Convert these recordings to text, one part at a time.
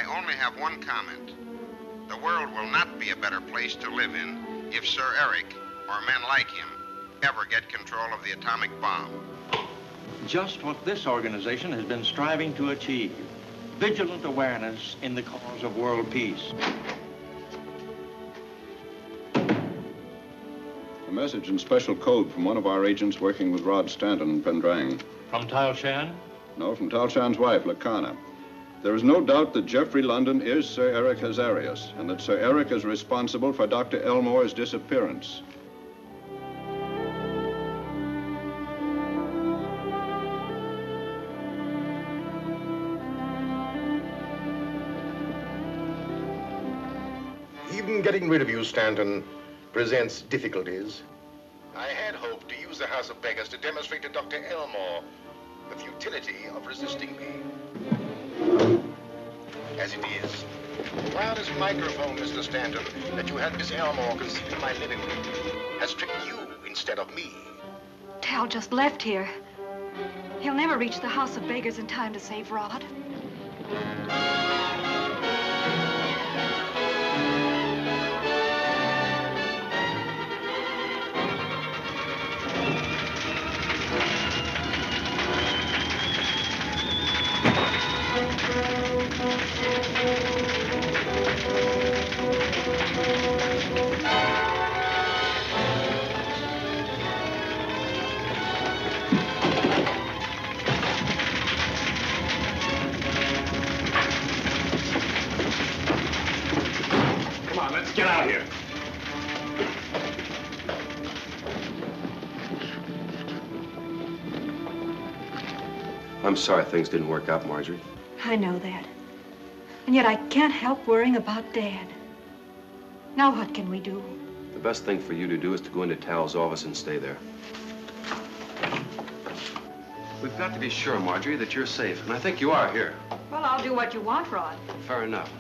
I only have one comment. The world will not be a better place to live in if Sir Eric, or men like him, ever get control of the atomic bomb. Just what this organization has been striving to achieve. Vigilant awareness in the cause of world peace. A message in special code from one of our agents working with Rod Stanton in Pendrang. From Tal Shan? No, from Tal Shan's wife, Lakana. There is no doubt that Jeffrey London is Sir Eric Hazarius, and that Sir Eric is responsible for Dr. Elmore's disappearance. Even getting rid of you, Stanton, presents difficulties. I had hoped to use the House of Beggars to demonstrate to Dr. Elmore the futility of resisting me. As it is, while this microphone, Mr. Stanton, that you had Miss Elmore concealed in my living room, has tricked you instead of me. Tal just left here. He'll never reach the House of Beggars in time to save Rod. Come on, let's get out of here. I'm sorry things didn't work out, Marjorie. I know that. And yet I can't help worrying about Dad. Now what can we do? The best thing for you to do is to go into Tal's office and stay there. We've got to be sure, Marjorie, that you're safe, and I think you are here. Well, I'll do what you want, Rod. Fair enough.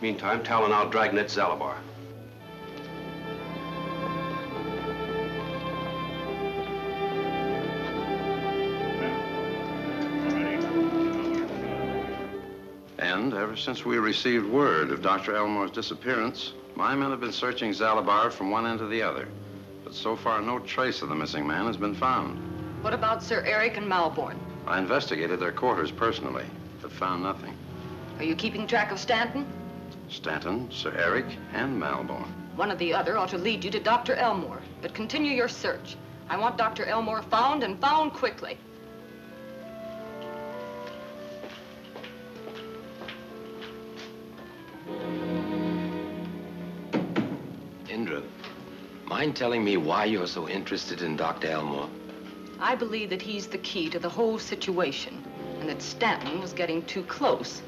Meantime, Tal and I'll dragnet Zalabar. And ever since we received word of Dr. Elmore's disappearance, my men have been searching Zalabar from one end to the other. But so far, no trace of the missing man has been found. What about Sir Eric and Malborn? I investigated their quarters personally, but found nothing. Are you keeping track of Stanton? Stanton, Sir Eric, and Malborn. One or the other ought to lead you to Dr. Elmore, but continue your search. I want Dr. Elmore found, and found quickly. Indra, mind telling me why you're so interested in Dr. Elmore? I believe that he's the key to the whole situation, and that Stanton was getting too close,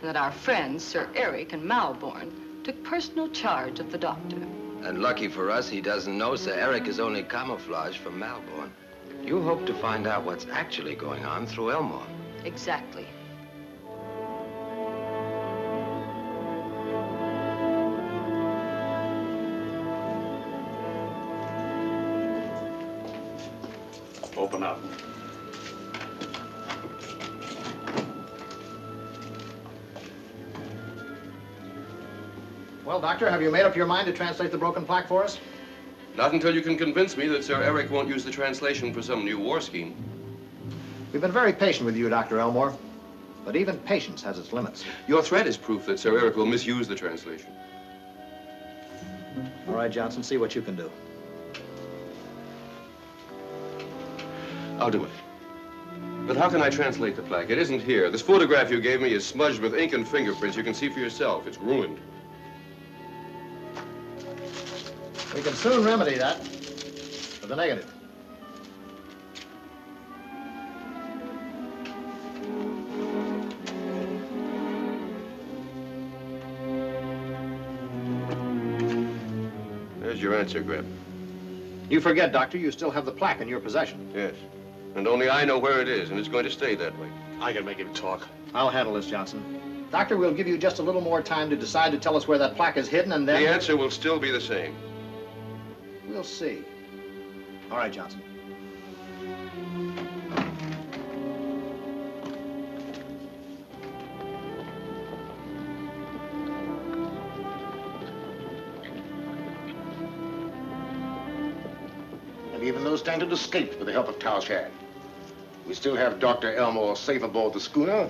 and that our friends, Sir Eric and Malborn, took personal charge of the doctor. And lucky for us, he doesn't know Sir Eric is only camouflage from Malborn. You hope to find out what's actually going on through Elmore. Exactly. Open up. Well, Doctor, have you made up your mind to translate the broken plaque for us? Not until you can convince me that Sir Eric won't use the translation for some new war scheme. We've been very patient with you, Dr. Elmore, but even patience has its limits. Your threat is proof that Sir Eric will misuse the translation. All right, Johnson, see what you can do. I'll do it. But how can I translate the plaque? It isn't here. This photograph you gave me is smudged with ink and fingerprints. You can see for yourself. It's ruined. We can soon remedy that with the negative. There's your answer, Greb. You forget, Doctor, you still have the plaque in your possession. Yes. And only I know where it is, and it's going to stay that way. I can make him talk. I'll handle this, Johnson. Doctor, we'll give you just a little more time to decide to tell us where that plaque is hidden, and then... The answer will still be the same. We'll see. All right, Johnson. And even though Stanton escaped with the help of Talshad, we still have Dr. Elmore safe aboard the schooner,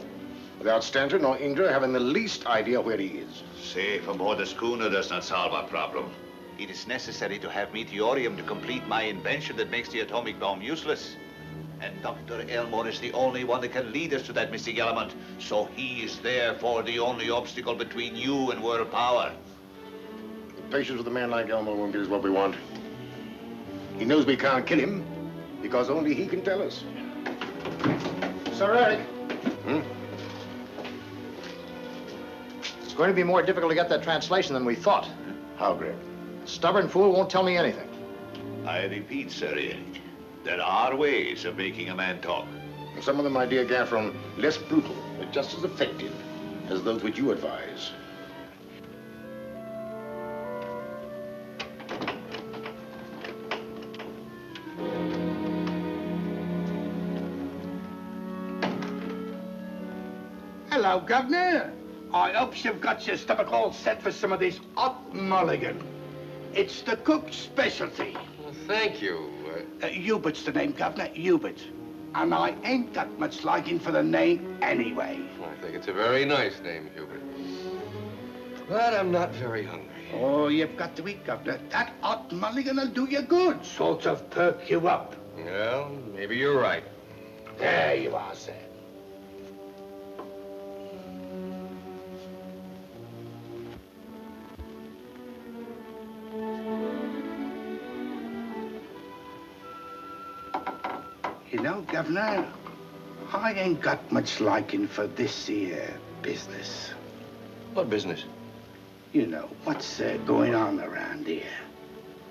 without Stanton or Indra having the least idea where he is. Safe aboard the schooner does not solve our problem. It is necessary to have meteorium to complete my invention that makes the atomic bomb useless. And Dr. Elmore is the only one that can lead us to that missing element. So he is therefore the only obstacle between you and world power. The patience with a man like Elmore won't get us what we want. He knows we can't kill him because only he can tell us. Sir Eric. It's going to be more difficult to get that translation than we thought. How, Greg? Stubborn fool won't tell me anything. I repeat, Sir Eric, there are ways of making a man talk. Some of them, my dear Gaffron, less brutal, but just as effective as those which you advise. Hello, Governor. I hope you've got your stomach all set for some of this hot mulligan. It's the cook's specialty. Well, thank you. Hubert's the name, Governor, Hubert. And I ain't got much liking for the name anyway. I think it's a very nice name, Hubert. But I'm not very hungry. Oh, you've got to eat, Governor. That hot mulligan'll do you good. Sort of perk you up. Well, maybe you're right. There you are, sir. You know, Governor, I ain't got much liking for this here business. What business? You know, what's going on around here?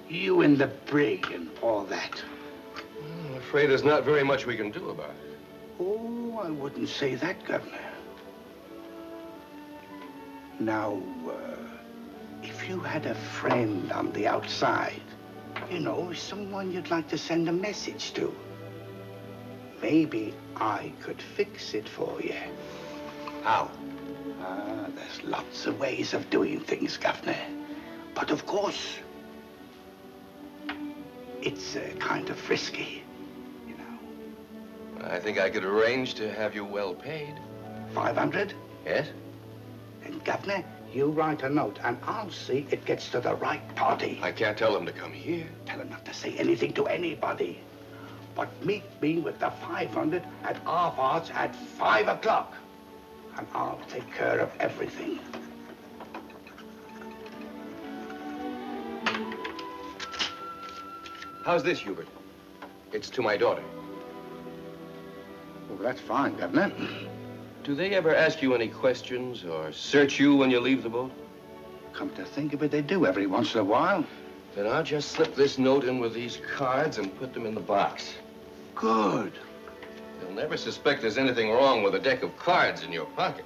You and the brig and all that. I'm afraid there's not very much we can do about it. Oh, I wouldn't say that, Governor. Now, if you had a friend on the outside, you know, someone you'd like to send a message to, maybe I could fix it for you. How? There's lots of ways of doing things, Governor. But of course, it's kind of risky, you know. I think I could arrange to have you well paid. 500? Yes? And Governor, you write a note and I'll see it gets to the right party. I can't tell them to come here. Tell them not to say anything to anybody. But meet me with the 500 at our parts at 5 o'clock. And I'll take care of everything. How's this, Hubert? It's to my daughter. Well, that's fine, Governor. Do they ever ask you any questions or search you when you leave the boat? Come to think of it, they do every once in a while. Then I'll just slip this note in with these cards and put them in the box. Good. They'll never suspect there's anything wrong with a deck of cards in your pocket.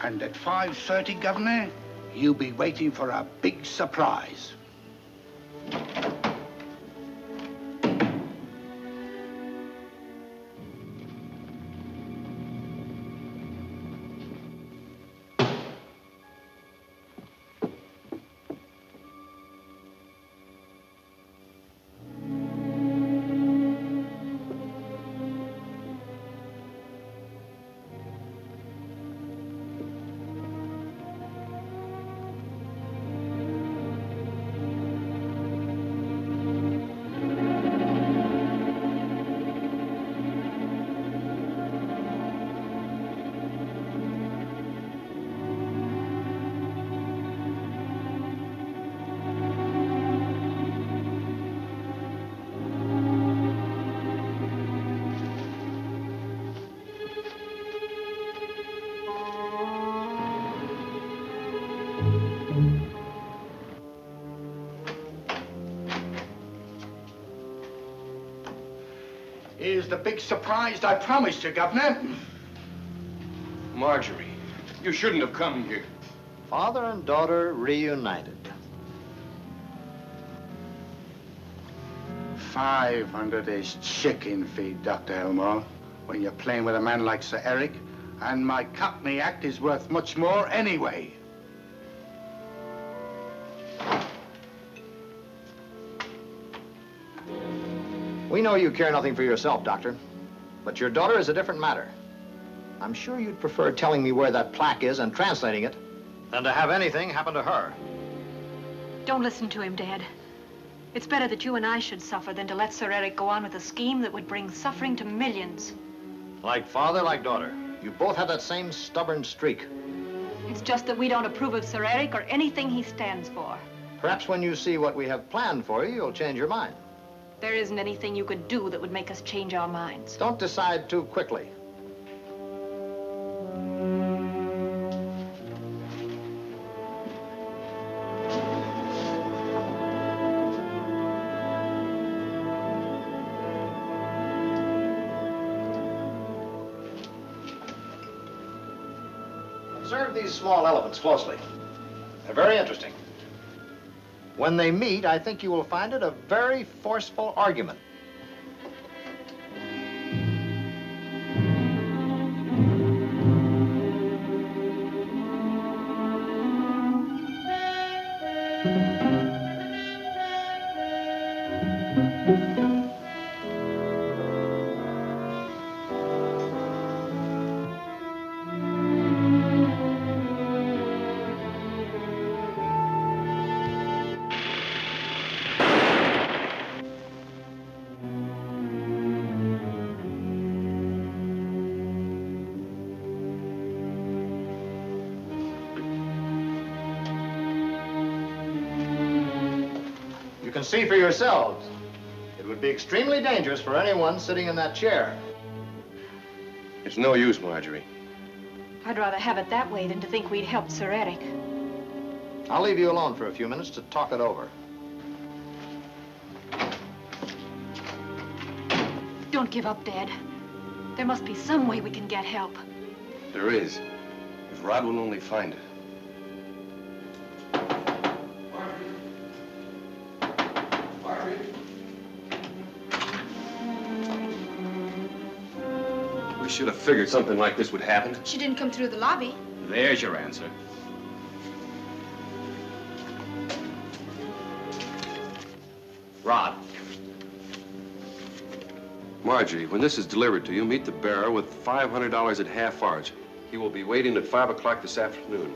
And at 5:30, Governor, you'll be waiting for a big surprise. Here's the big surprise I promised you, Governor. Marjorie, you shouldn't have come here. Father and daughter reunited. 500 is chicken feed, Dr. Elmore, when you're playing with a man like Sir Eric, and my Cockney act is worth much more anyway. We know you care nothing for yourself, Doctor. But your daughter is a different matter. I'm sure you'd prefer telling me where that plaque is and translating it than to have anything happen to her. Don't listen to him, Dad. It's better that you and I should suffer than to let Sir Eric go on with a scheme that would bring suffering to millions. Like father, like daughter. You both have that same stubborn streak. It's just that we don't approve of Sir Eric or anything he stands for. Perhaps when you see what we have planned for you, you'll change your mind. There isn't anything you could do that would make us change our minds. Don't decide too quickly. Observe these small elephants closely. They're very interesting. When they meet, I think you will find it a very forceful argument. You can see for yourselves. It would be extremely dangerous for anyone sitting in that chair. It's no use, Marjorie. I'd rather have it that way than to think we'd helped Sir Eric. I'll leave you alone for a few minutes to talk it over. Don't give up, Dad. There must be some way we can get help. There is. If Rod will only find it. We should have figured something like this would happen. She didn't come through the lobby. There's your answer. Rod. Marjorie, when this is delivered to you, meet the bearer with $500 at half arch. He will be waiting at 5 o'clock this afternoon.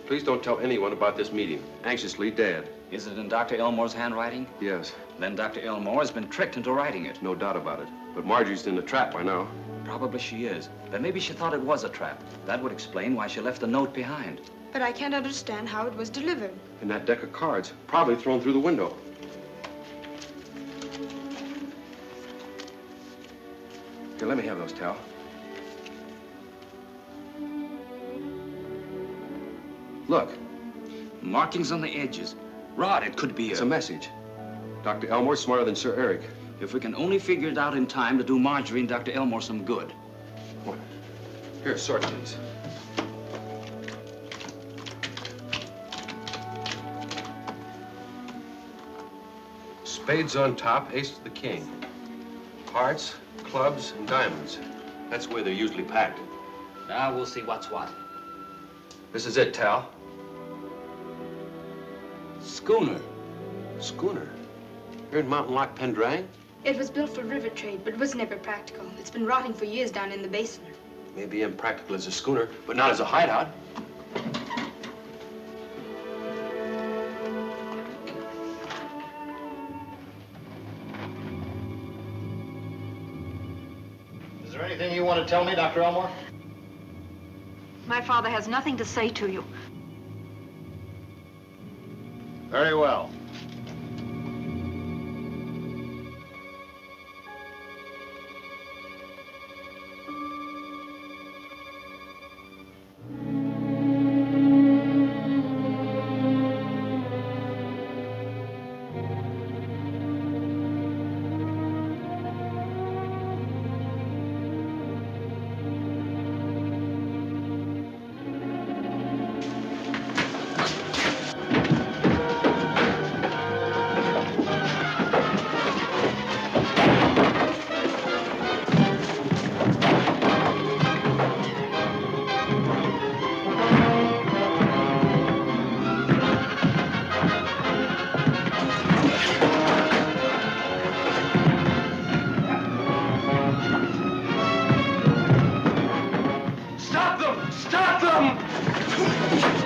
Please don't tell anyone about this meeting. Anxiously, Dad. Is it in Dr. Elmore's handwriting? Yes. Then Dr. Elmore has been tricked into writing it. No doubt about it. But Marjorie's in the trap by now. Probably she is. But maybe she thought it was a trap. That would explain why she left the note behind. But I can't understand how it was delivered. In that deck of cards. Probably thrown through the window. Here, let me have those, Tal. Look. Markings on the edges. Rod, it could be It's a message. Dr. Elmore's smarter than Sir Eric. If we can only figure it out in time to do Marjorie and Dr. Elmore some good. Here, sort these. Spades on top, ace to the king. Hearts, clubs, and diamonds. That's where they're usually packed. Now we'll see what's what. This is it, Tal. Schooner. Schooner? Here in Mountain Lock, Pendrang? It was built for river trade, but was never practical. It's been rotting for years down in the basin. Maybe impractical as a schooner, but not as a hideout. Is there anything you want to tell me, Dr. Elmore? My father has nothing to say to you. Very well. him!